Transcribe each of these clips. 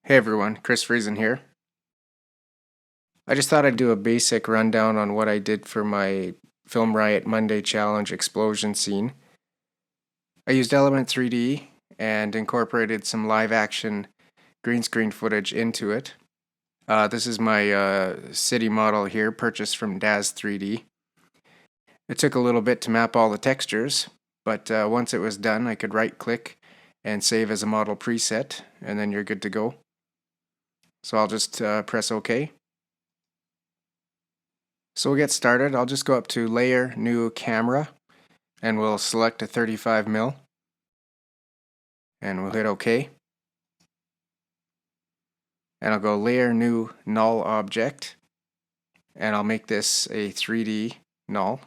Hey everyone, Chris Friesen here. I just thought I'd do a basic rundown on what I did for my Film Riot Monday Challenge explosion scene. I used Element 3D and incorporated some live action green screen footage into it. This is my city model here, purchased from Daz 3D. It took a little bit to map all the textures, but once it was done, I could right click and save as a model preset, and then you're good to go. So I'll just press OK. So we'll get started. I'll just go up to Layer, New Camera, and we'll select a 35mm, and we'll hit OK. And I'll go Layer, New Null Object, and I'll make this a 3D null.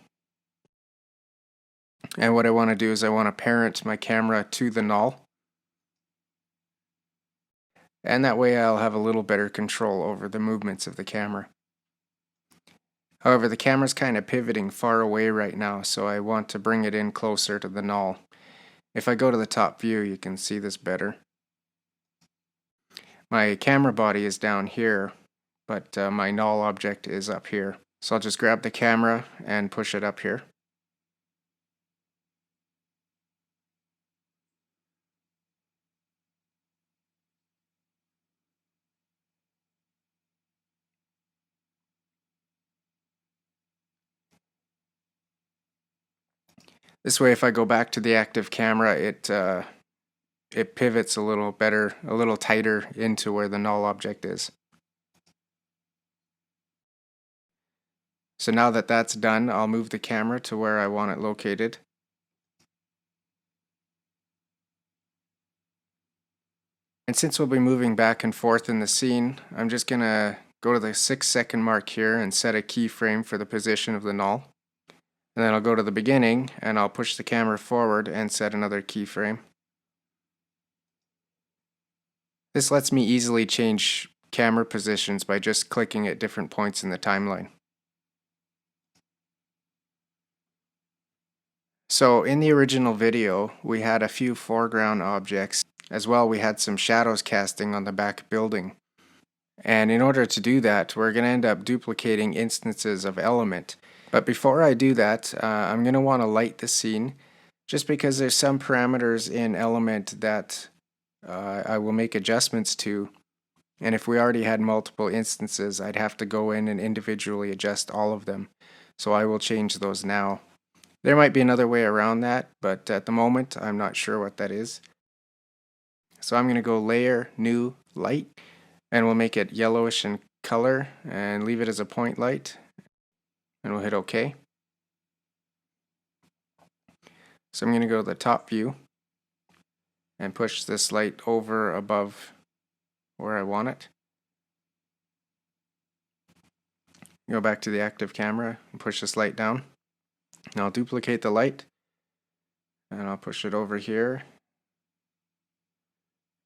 And what I want to do is I want to parent my camera to the null. And that way I'll have a little better control over the movements of the camera. However, the camera's kind of pivoting far away right now, so I want to bring it in closer to the null. If I go to the top view, you can see this better. My camera body is down here, but my null object is up here. So I'll just grab the camera and push it up here. This way, if I go back to the active camera, it pivots a little better, a little tighter into where the null object is. So now that that's done, I'll move the camera to where I want it located. And since we'll be moving back and forth in the scene, I'm just going to go to the 6-second mark here and set a keyframe for the position of the null. And then I'll go to the beginning and I'll push the camera forward and set another keyframe. This lets me easily change camera positions by just clicking at different points in the timeline. So in the original video, we had a few foreground objects. As well, we had some shadows casting on the back building. And in order to do that, we're going to end up duplicating instances of element. But before I do that, I'm going to want to light the scene, just because there's some parameters in element that I will make adjustments to. And if we already had multiple instances, I'd have to go in and individually adjust all of them. So I will change those now. There might be another way around that, but at the moment, I'm not sure what that is. So I'm going to go Layer, New, Light, and we'll make it yellowish in color and leave it as a point light, and we'll hit OK. So I'm going to go to the top view and push this light over above where I want it. Go back to the active camera and push this light down. Now I'll duplicate the light and I'll push it over here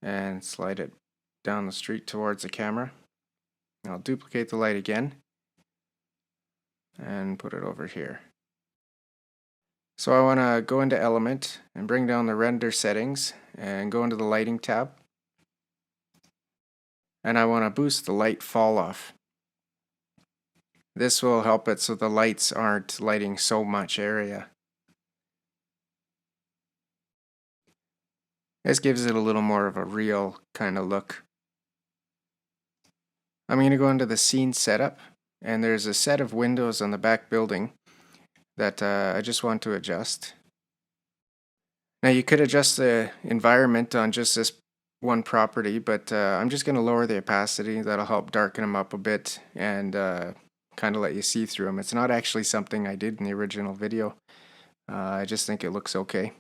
and slide it down the street towards the camera. I'll duplicate the light again and put it over here. So I want to go into Element and bring down the render settings and go into the lighting tab. And I want to boost the light fall off. This will help it so the lights aren't lighting so much area. This gives it a little more of a real kind of look. I'm going to go into the scene setup, and there's a set of windows on the back building that I just want to adjust. Now you could adjust the environment on just this one property, but I'm just going to lower the opacity. That'll help darken them up a bit and kind of let you see through them. It's not actually something I did in the original video. I just think it looks okay.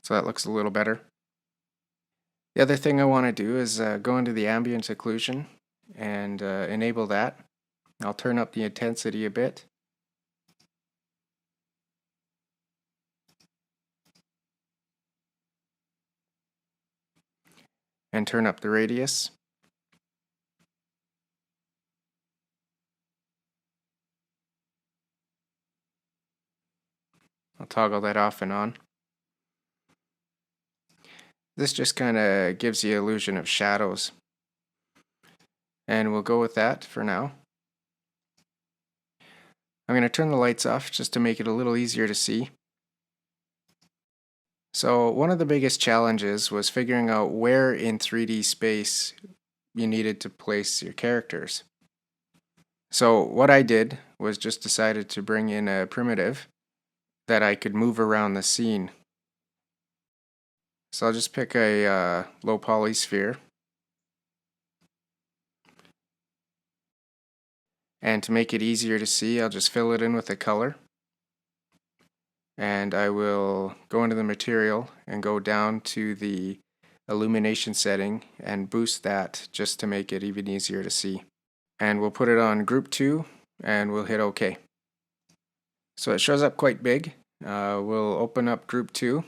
So that looks a little better. The other thing I want to do is go into the ambient occlusion and enable that. I'll turn up the intensity a bit. And turn up the radius. I'll toggle that off and on. This just kind of gives the illusion of shadows. And we'll go with that for now. I'm going to turn the lights off just to make it a little easier to see. So one of the biggest challenges was figuring out where in 3D space you needed to place your characters. So what I did was just decided to bring in a primitive that I could move around the scene. So I'll just pick a low poly sphere. And to make it easier to see, I'll just fill it in with a color. And I will go into the material and go down to the illumination setting and boost that just to make it even easier to see. And we'll put it on group 2 and we'll hit OK. So it shows up quite big. We'll open up group 2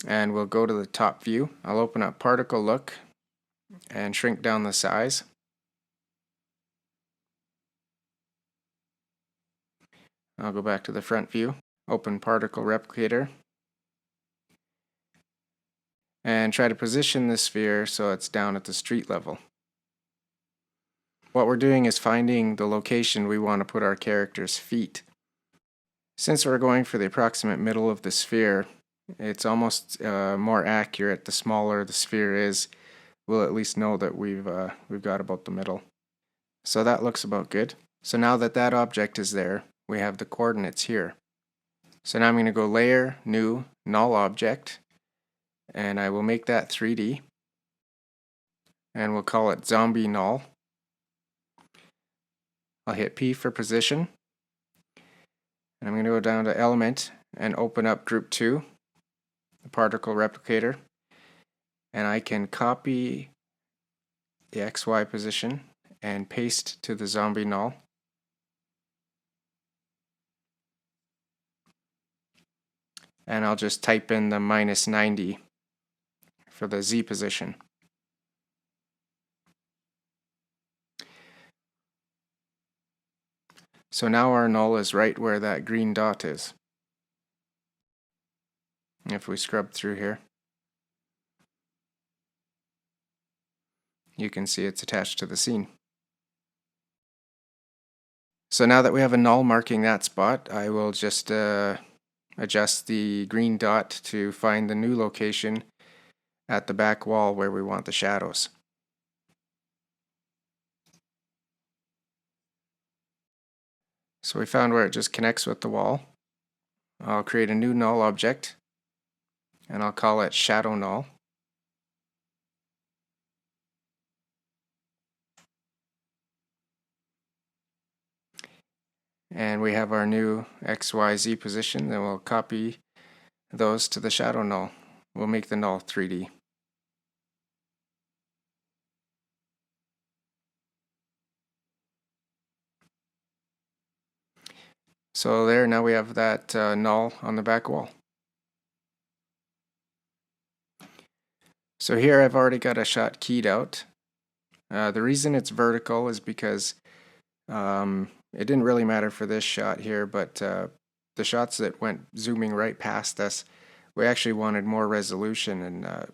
and we'll go to the top view. I'll open up particle look and shrink down the size. I'll go back to the front view, open particle replicator, and try to position the sphere so it's down at the street level. What we're doing is finding the location we want to put our character's feet. Since we're going for the approximate middle of the sphere, it's almost more accurate the smaller the sphere is. We'll at least know that we've got about the middle. So that looks about good. So now that that object is there, we have the coordinates here. So now I'm going to go Layer, New, Null Object, and I will make that 3D. And we'll call it Zombie Null. I'll hit P for position. And I'm going to go down to Element and open up Group 2, the particle replicator. And I can copy the XY position and paste to the zombie null. And I'll just type in the -90 for the Z position. So now our null is right where that green dot is. If we scrub through here, you can see it's attached to the scene. So now that we have a null marking that spot, I will just adjust the green dot to find the new location at the back wall where we want the shadows. So we found where it just connects with the wall. I'll create a new null object and I'll call it shadow null. And we have our new XYZ position, then we'll copy those to the shadow null. We'll make the null 3D. So there, now we have that null on the back wall. So here I've already got a shot keyed out. The reason it's vertical is because it didn't really matter for this shot here, but the shots that went zooming right past us, we actually wanted more resolution, and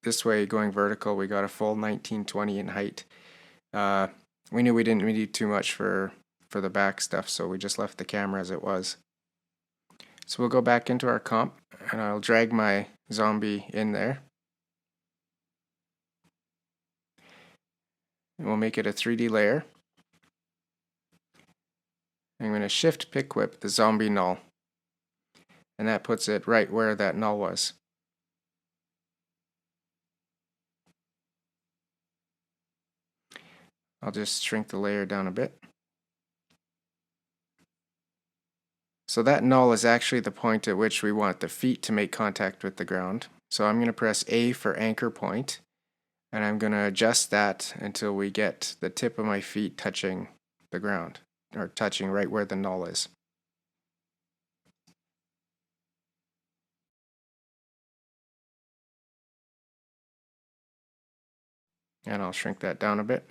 this way, going vertical, we got a full 1920 in height. We knew we didn't need too much for the back stuff, so we just left the camera as it was. So we'll go back into our comp, and I'll drag my zombie in there. And we'll make it a 3D layer. I'm going to shift pick whip the zombie null, and that puts it right where that null was. I'll just shrink the layer down a bit. So that null is actually the point at which we want the feet to make contact with the ground. So I'm going to press A for anchor point, and I'm going to adjust that until we get the tip of my feet touching the ground, or touching right where the null is. And I'll shrink that down a bit.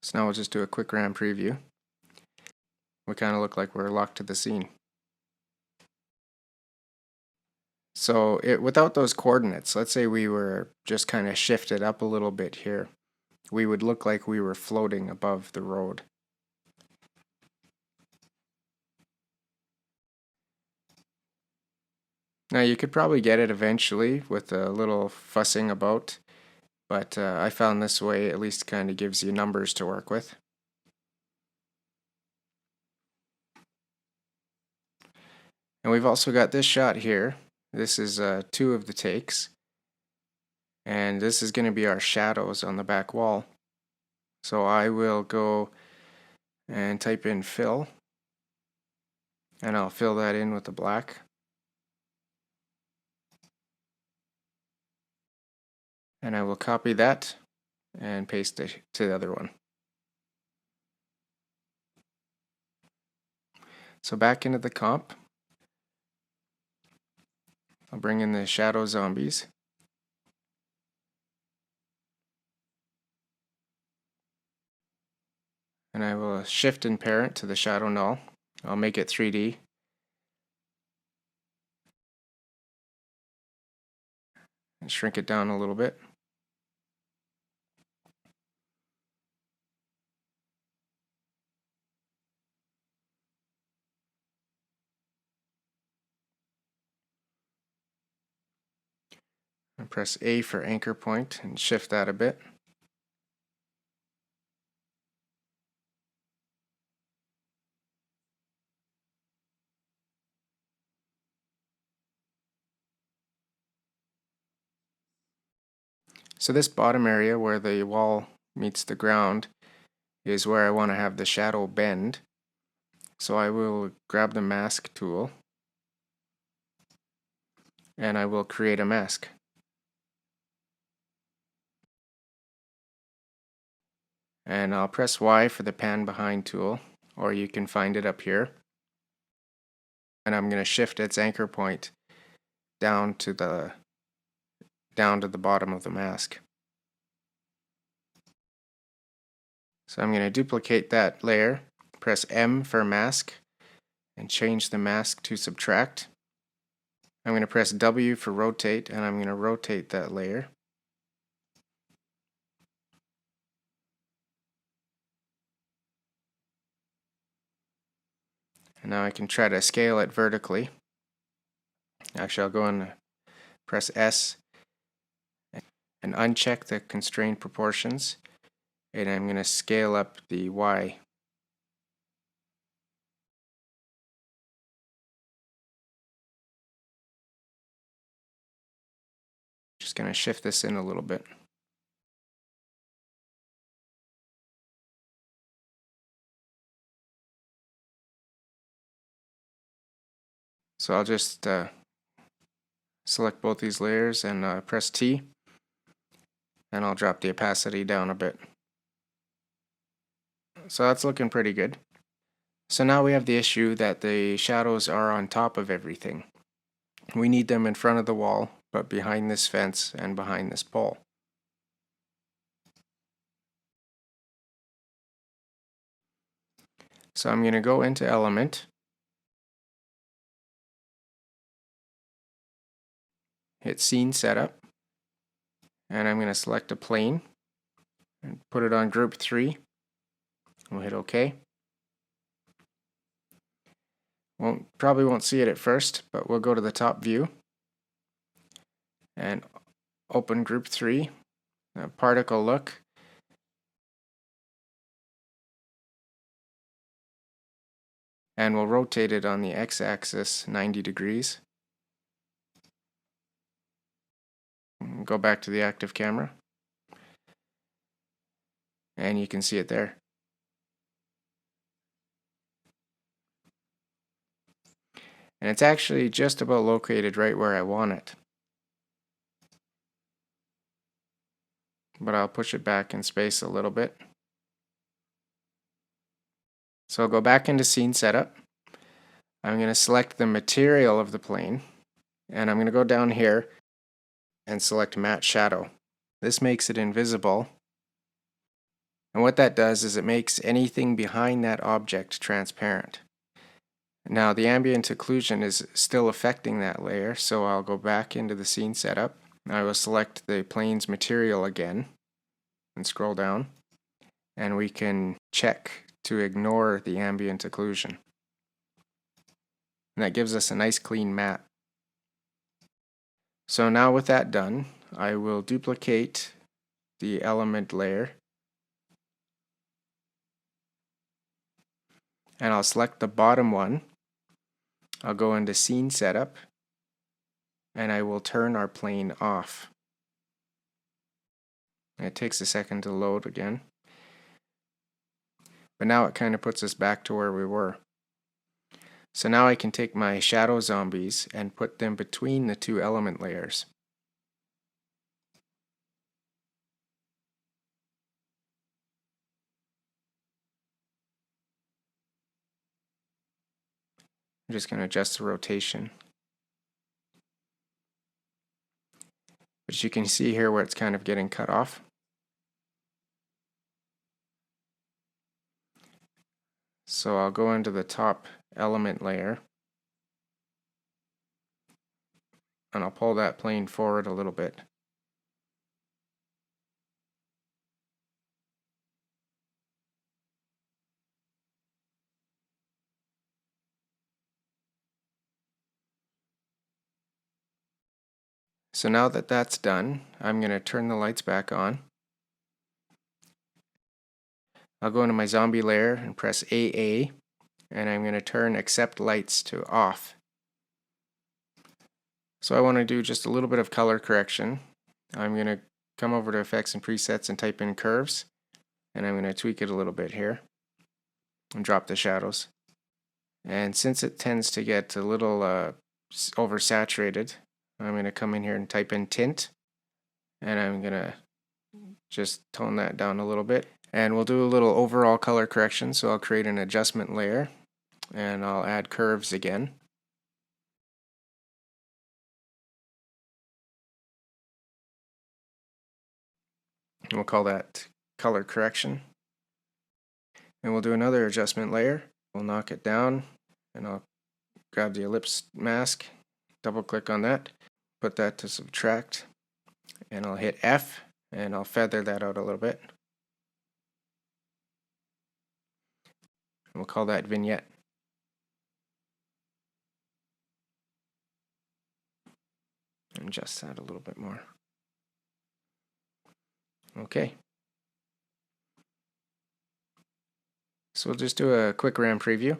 So now we'll just do a quick RAM preview. We kind of look like we're locked to the scene. So without those coordinates, let's say we were just kind of shifted up a little bit here, we would look like we were floating above the road. Now you could probably get it eventually with a little fussing about, but I found this way at least kind of gives you numbers to work with. And we've also got this shot here. This is 2 of the takes. And this is going to be our shadows on the back wall. So I will go and type in fill. And I'll fill that in with the black. And I will copy that and paste it to the other one. So back into the comp, I'll bring in the shadow zombies. And I will shift and parent to the shadow null. I'll make it 3D. And shrink it down a little bit. And press A for anchor point and shift that a bit. So this bottom area where the wall meets the ground is where I want to have the shadow bend. So I will grab the mask tool and I will create a mask. And I'll press Y for the pan behind tool, or you can find it up here. And I'm going to shift its anchor point down to the bottom of the mask. So I'm going to duplicate that layer, press M for mask, and change the mask to subtract. I'm going to press W for rotate, and I'm going to rotate that layer. And now I can try to scale it vertically. Actually, I'll go and press S and uncheck the constrained proportions, and I'm going to scale up the Y. Just going to shift this in a little bit. So I'll just select both these layers and press T, and I'll drop the opacity down a bit. So that's looking pretty good. So now we have the issue that the shadows are on top of everything. We need them in front of the wall, but behind this fence and behind this pole. So I'm going to go into Element, hit Scene Setup, and I'm going to select a plane and put it on Group 3. We'll hit OK. Probably won't see it at first, but we'll go to the top view and open Group 3, Particle Look, and we'll rotate it on the x-axis 90 degrees. Go back to the active camera, and you can see it there. And it's actually just about located right where I want it. But I'll push it back in space a little bit. So I'll go back into Scene Setup. I'm going to select the material of the plane, and I'm going to go down here and select Matte Shadow. This makes it invisible. And what that does is it makes anything behind that object transparent. Now the ambient occlusion is still affecting that layer, so I'll go back into the scene setup. I will select the plane's material again and scroll down, and we can check to ignore the ambient occlusion. And that gives us a nice clean matte. So now with that done, I will duplicate the element layer, and I'll select the bottom one. I'll go into scene setup, and I will turn our plane off. It takes a second to load again, but now it kind of puts us back to where we were. So now I can take my shadow zombies and put them between the two element layers. I'm just going to adjust the rotation. But you can see here where it's kind of getting cut off. So I'll go into the top element layer, and I'll pull that plane forward a little bit. So now that that's done, I'm going to turn the lights back on. I'll go into my zombie layer and press AA, and I'm going to turn accept lights to off. So I want to do just a little bit of color correction. I'm going to come over to effects and presets and type in curves, and I'm going to tweak it a little bit here and drop the shadows. And since it tends to get a little oversaturated, I'm going to come in here and type in tint, and I'm going to just tone that down a little bit. And we'll do a little overall color correction, so I'll create an adjustment layer, and I'll add curves again. And we'll call that color correction. And we'll do another adjustment layer. We'll knock it down, and I'll grab the ellipse mask, double click on that, put that to subtract, and I'll hit F, and I'll feather that out a little bit. And we'll call that vignette. And adjust that a little bit more. Okay. So we'll just do a quick RAM preview.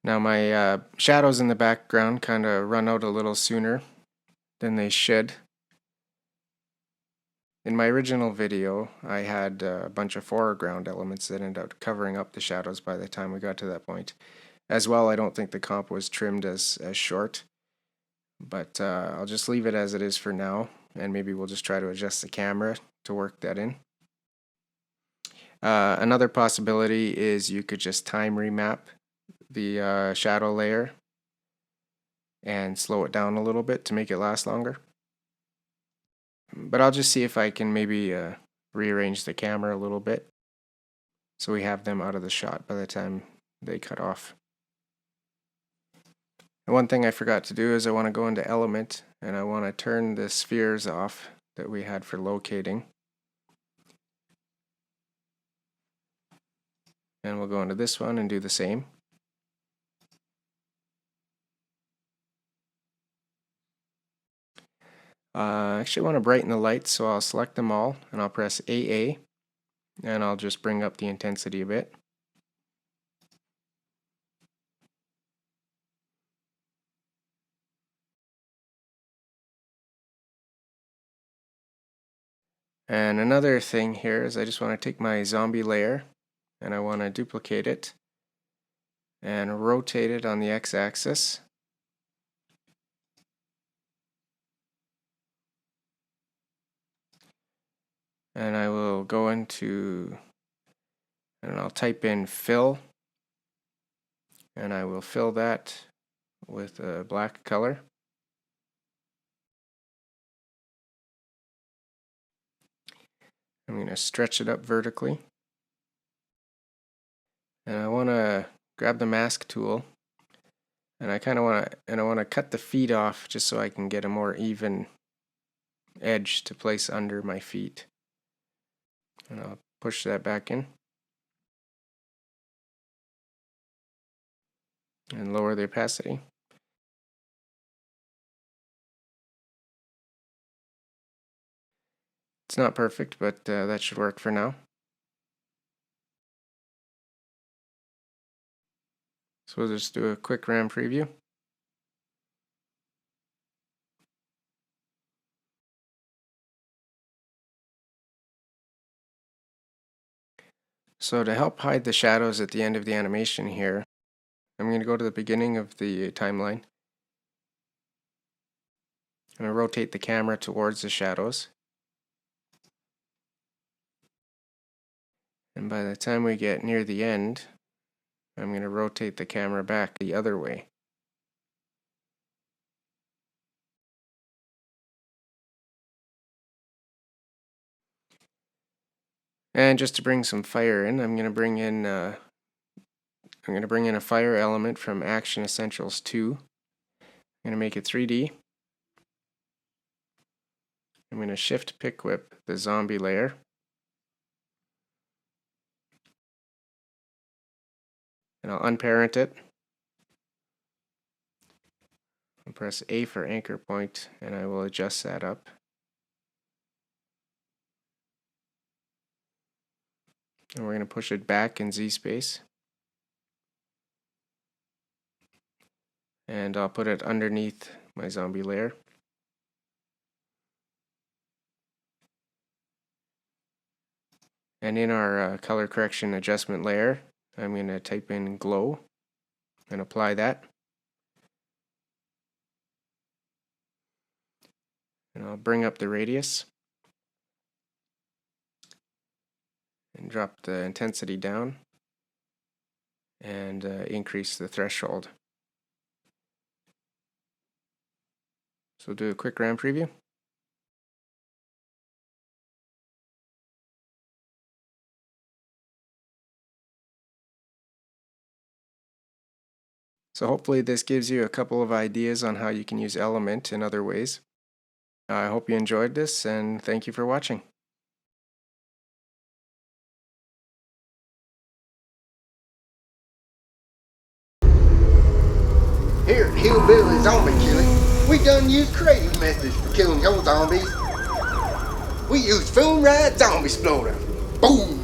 Now my shadows in the background kind of run out a little sooner than they should. In my original video, I had a bunch of foreground elements that ended up covering up the shadows by the time we got to that point. As well, I don't think the comp was trimmed as short, but I'll just leave it as it is for now, and maybe we'll just try to adjust the camera to work that in. Another possibility is you could just time remap the shadow layer and slow it down a little bit to make it last longer. But I'll just see if I can maybe rearrange the camera a little bit so we have them out of the shot by the time they cut off. And one thing I forgot to do is I want to go into element, and I want to turn the spheres off that we had for locating. And we'll go into this one and do the same. I actually want to brighten the lights, so I'll select them all and I'll press AA, and I'll just bring up the intensity a bit. And another thing here is I just want to take my zombie layer and I want to duplicate it and rotate it on the x-axis. And I will go into, and I'll type in fill, and I will fill that with a black color. I'm going to stretch it up vertically, and I want to grab the mask tool, and I want to cut the feet off just so I can get a more even edge to place under my feet. And I'll push that back in and lower the opacity. It's not perfect, but that should work for now. So we'll just do a quick RAM preview. So to help hide the shadows at the end of the animation here, I'm going to go to the beginning of the timeline. I'm going to rotate the camera towards the shadows. And by the time we get near the end, I'm going to rotate the camera back the other way. And just to bring some fire in, I'm going to bring in a fire element from Action Essentials 2. I'm going to make it 3D. I'm going to shift pick whip the zombie layer. And I'll unparent it. I'll press A for anchor point, and I will adjust that up. And we're going to push it back in Z space. And I'll put it underneath my zombie layer. And in our color correction adjustment layer, I'm going to type in glow and apply that. And I'll bring up the radius and drop the intensity down and increase the threshold. So we'll do a quick RAM preview. So hopefully this gives you a couple of ideas on how you can use Element in other ways. I hope you enjoyed this, and thank you for watching. Here at Hillbilly Zombie Killing, we done use creative methods for killing your zombies. We use Foon Ride Zombie Exploder. Boom!